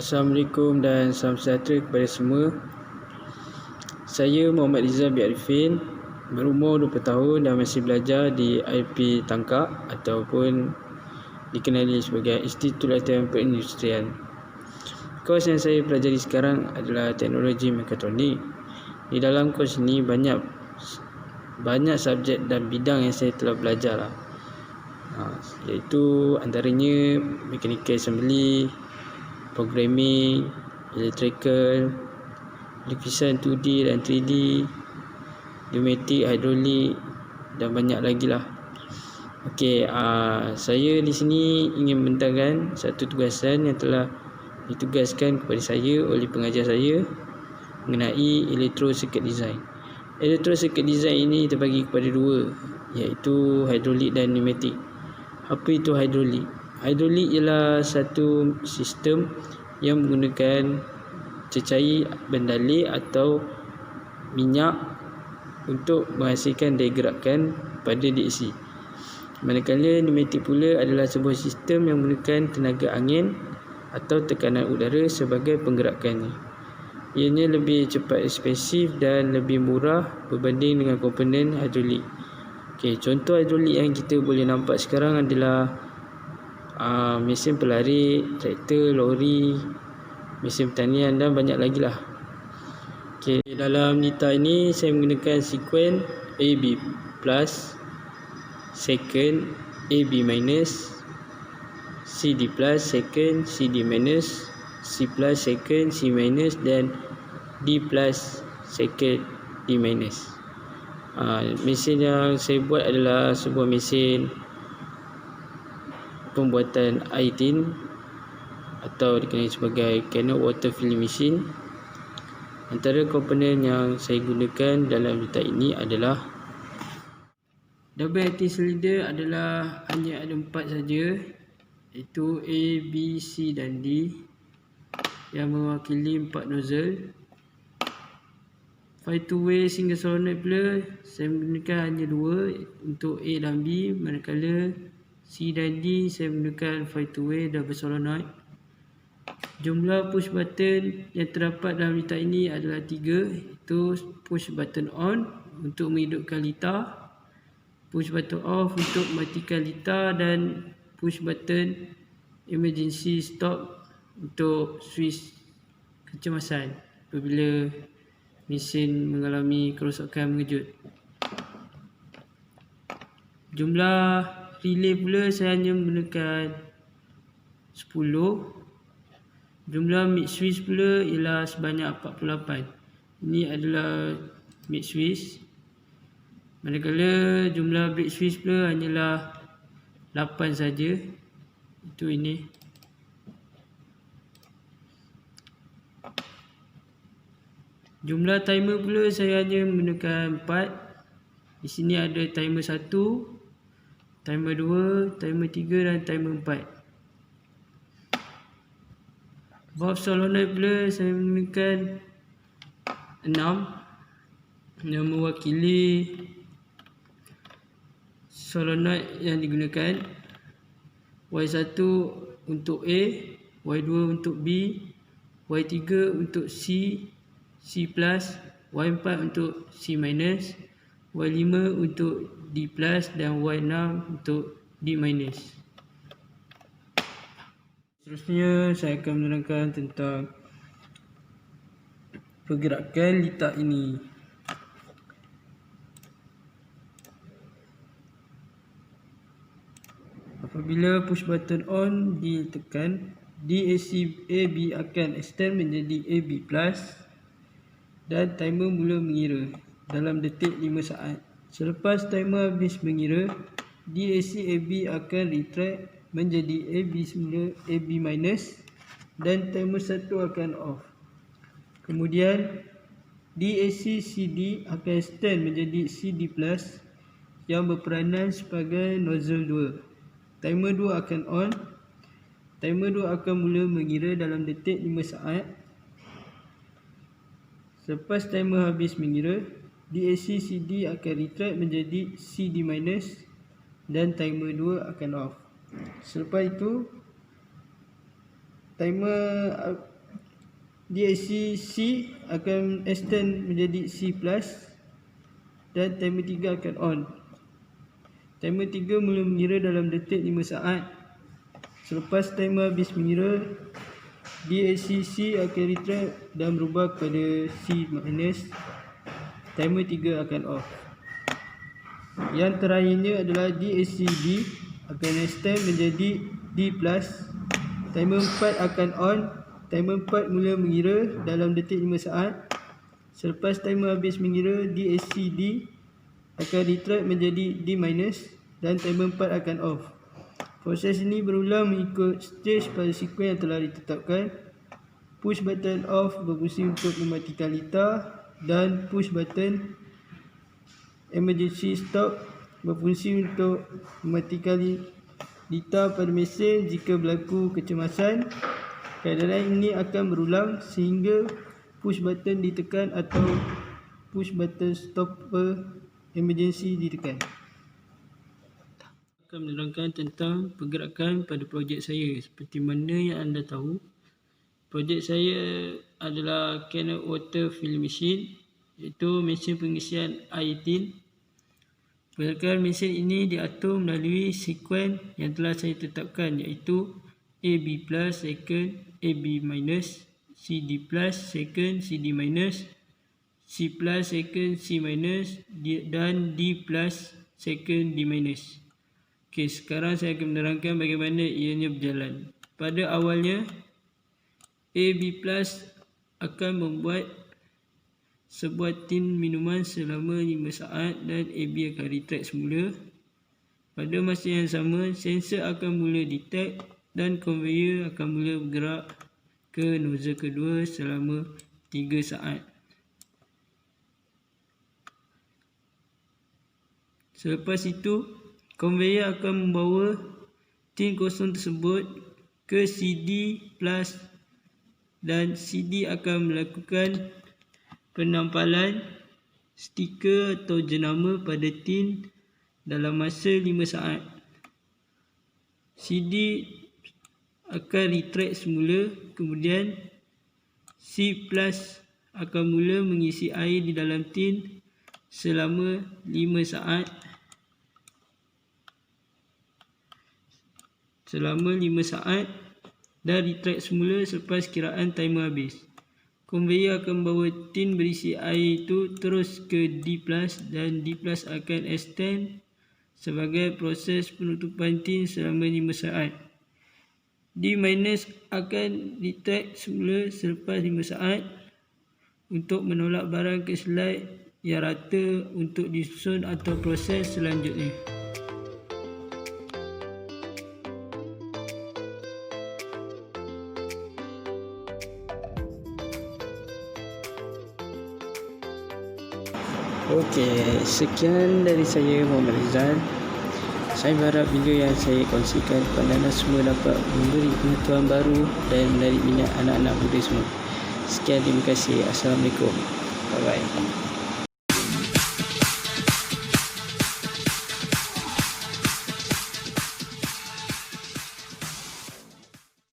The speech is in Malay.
Assalamualaikum dan salam sejahtera kepada semua. Saya Muhammad Rizal bin Arifin, berumur 20 tahun dan masih belajar di IP Tangkak ataupun dikenali sebagai Institut Latihan Perindustrian. Kos yang saya pelajari sekarang adalah teknologi mekatronik. Di dalam kos ini banyak subjek dan bidang yang saya telah belajar iaitu antaranya mechanical assembly, programming, electrical, lukisan 2D dan 3D, pneumatik, hidrolik dan banyak lagi lah. Saya di sini ingin membentangkan satu tugasan yang telah ditugaskan kepada saya oleh pengajar saya mengenai electro circuit design. Electro circuit design ini terbagi kepada dua, iaitu hidrolik dan pneumatik. Apa itu hidrolik? Hidrolik ialah satu sistem yang menggunakan cecair berdalur atau minyak untuk menghasilkan daya gerakan pada DC. Manakala pneumatik pula adalah sebuah sistem yang menggunakan tenaga angin atau tekanan udara sebagai penggerakannya. Ianya lebih cepat responsif dan lebih murah berbanding dengan komponen hidrolik. Contoh hidrolik yang kita boleh nampak sekarang adalah mesin pelarik, traktor, lori, mesin pertanian dan banyak lagi lah. Dalam nita ini saya menggunakan sekuen AB plus, second AB minus, CD plus, second CD minus, C plus, second C minus dan D plus, second D minus. Mesin yang saya buat adalah sebuah mesin pembuatan air tin atau dikenali sebagai Carnot water filling machine. Antara komponen yang saya gunakan dalam nita ini adalah double acting cylinder adalah hanya ada 4 saja, iaitu A, B, C dan D yang mewakili 4 nozzle. 5 two-way single solenoid pula saya menggunakan hanya 2 untuk A dan B, manakala C dan D saya menggunakan 5 two-way double solenoid. Jumlah push button yang terdapat dalam litar ini adalah 3, iaitu push button on untuk menghidupkan litar, push button off untuk mematikan litar dan push button emergency stop untuk switch kecemasan apabila mesin mengalami kerosakan mengejut. Jumlah relay pula saya hanya menggunakan 10. Jumlah mid switch pula ialah sebanyak 48. Ini adalah mid switch. Manakala jumlah break switch pula hanyalah 8 saja. Itu ini. Jumlah timer pula saya hanya menggunakan 4. Di sini ada timer 1, timer 2, timer 3 dan timer 4. Valve solenoid pula saya menggunakan 6 yang mewakili solenoid yang digunakan. Y1 untuk A, Y2 untuk B, Y3 untuk C, C+, Y4 untuk C-, Y5 untuk D+, dan Y6 untuk D-. Seterusnya saya akan menerangkan tentang pergerakan litar ini. Apabila push button on ditekan, DAC AB akan extend menjadi AB plus dan timer mula mengira dalam detik 5 saat. Selepas timer habis mengira, DAC AB akan retract menjadi AB semula, AB minus dan timer 1 akan off. Kemudian DAC CD akan extend menjadi CD plus yang berperanan sebagai nozzle 2. Timer 2 akan on. Timer 2 akan mula mengira dalam detik 5 saat. Selepas timer habis mengira, DAC CD akan retract menjadi CD minus dan timer 2 akan off. Selepas itu timer DAC C akan extend menjadi C plus dan timer 3 akan on. Timer 3 mula mengira dalam detik 5 saat. Selepas timer habis mengira, DAC C akan retract dan berubah kepada C minus. Timer 3 akan off. Yang terakhirnya adalah DAC D akan extend menjadi D plus. Timer 4 akan on. Timer 4 mula mengira dalam detik 5 saat. Selepas timer habis mengira, DAC D akan retract menjadi D minus dan timer 4 akan off. Proses ini berulang mengikut stage pada sekuens yang telah ditetapkan. Push button off berfungsi untuk mematikan litar dan push button emergency stop berfungsi untuk mematikan litar pada mesin jika berlaku kecemasan. Keadaan ini akan berulang sehingga push button ditekan atau push button stopper emergency ditekan. Akan menerangkan tentang pergerakan pada projek saya. Seperti mana yang anda tahu, projek saya adalah Canon Water Filling Machine, iaitu mesin pengisian air tin. Pergerakan mesin ini diatur melalui sekuens yang telah saya tetapkan, iaitu AB plus second, AB minus, CD plus second, CD minus, C plus second, C minus dan D plus second, D minus. Okey, sekarang saya akan menerangkan bagaimana ianya berjalan. Pada awalnya, AB plus akan membuat sebuah tin minuman selama 5 saat dan AB akan retract semula. Pada masa yang sama, sensor akan mula detect dan conveyor akan mula bergerak ke nozzle kedua selama 3 saat. Selepas itu, conveyor akan membawa tin kosong tersebut ke CD plus dan CD akan melakukan penampalan stiker atau jenama pada tin dalam masa 5 saat. CD akan retract semula, kemudian C plus akan mula mengisi air di dalam tin selama 5 saat. Dan retract semula selepas kiraan timer habis. Conveyor akan membawa tin berisi air itu terus ke D plus dan D plus akan extend sebagai proses penutupan tin selama 5 saat. D minus akan retract semula selepas 5 saat untuk menolak barang ke slide yang rata untuk disusun atau proses selanjutnya. Okey, sekian dari saya, Muhammad Rizal. Saya berharap video yang saya kongsikan kepada anda semua dapat memberi pengetahuan baru dan menarik minat anak-anak muda semua. Sekian, terima kasih. Assalamualaikum. Bye-bye.